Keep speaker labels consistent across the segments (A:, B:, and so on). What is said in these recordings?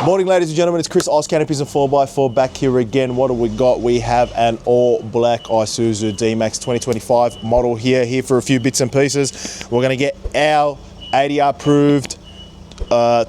A: Morning, ladies and gentlemen, it's Chris, Canopies 4x4 back here again. What do we got? We have an all-black Isuzu D-Max 2025 model here for a few bits and pieces. We're going to get our ADR-approved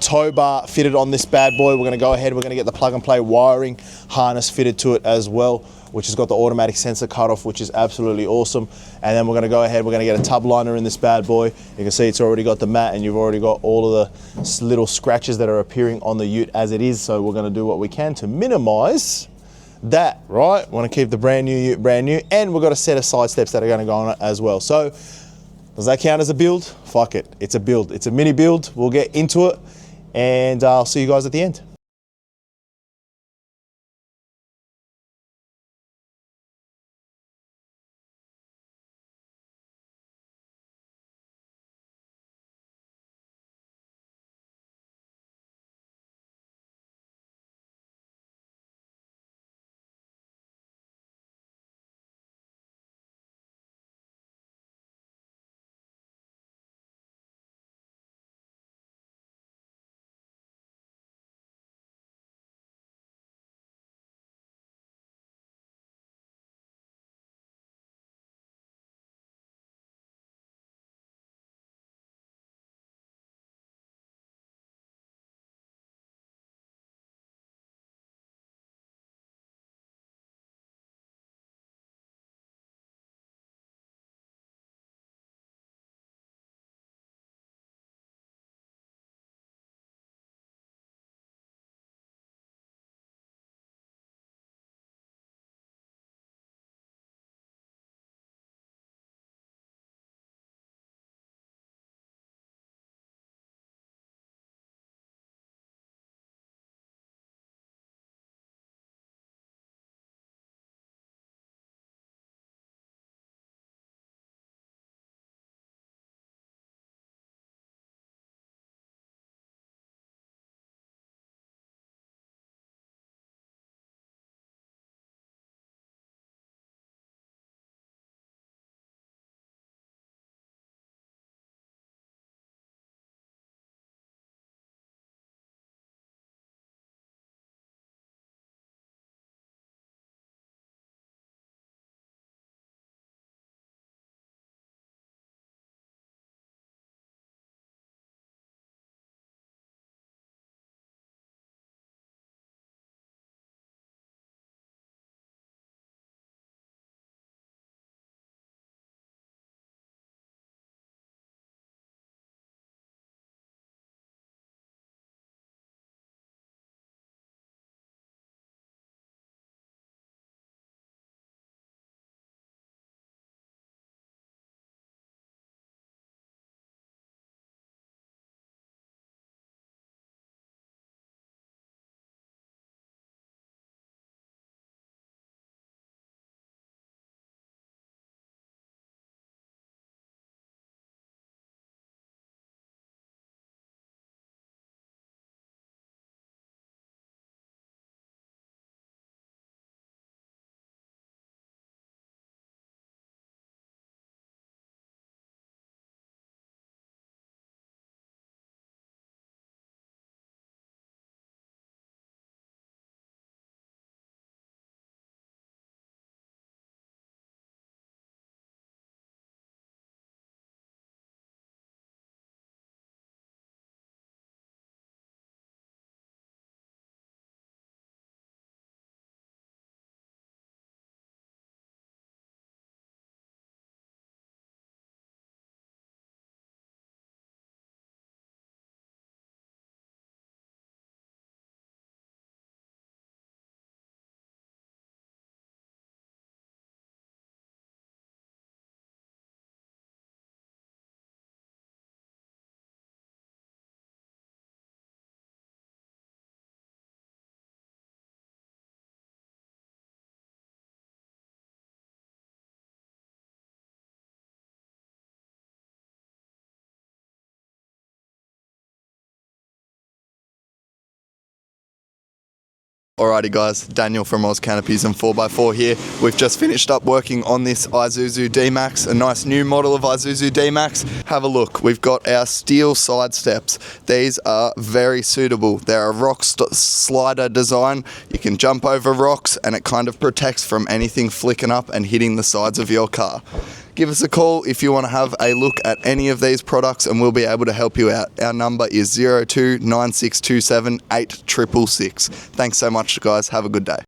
A: tow bar fitted on this bad boy. We're going to go ahead, we're going to get the plug-and-play wiring harness fitted to it as well, which has got the automatic sensor cutoff, which is absolutely awesome. And then we're going to go ahead, we're going to get a tub liner in this bad boy. You can see it's already got the mat, and you've already got all of the little scratches that are appearing on the ute as it is. So we're going to do what we can to minimize that, right? We want to keep the brand new ute brand new, and we've got a set of side steps that are going to go on it as well. So does that count as a build? Fuck it, it's a build. It's a mini build. We'll get into it, and I'll see you guys at the end.
B: Alrighty guys, Daniel from Canopies and 4x4 here. We've just finished up working on this Isuzu D-Max, a nice new model of Isuzu D-Max. Have a look, we've got our steel side steps. These are very suitable. They're a rock slider design. You can jump over rocks and it kind of protects from anything flicking up and hitting the sides of your car. Give us a call if you want to have a look at any of these products and we'll be able to help you out. Our number is 029627 8666. Thanks so much guys, have a good day.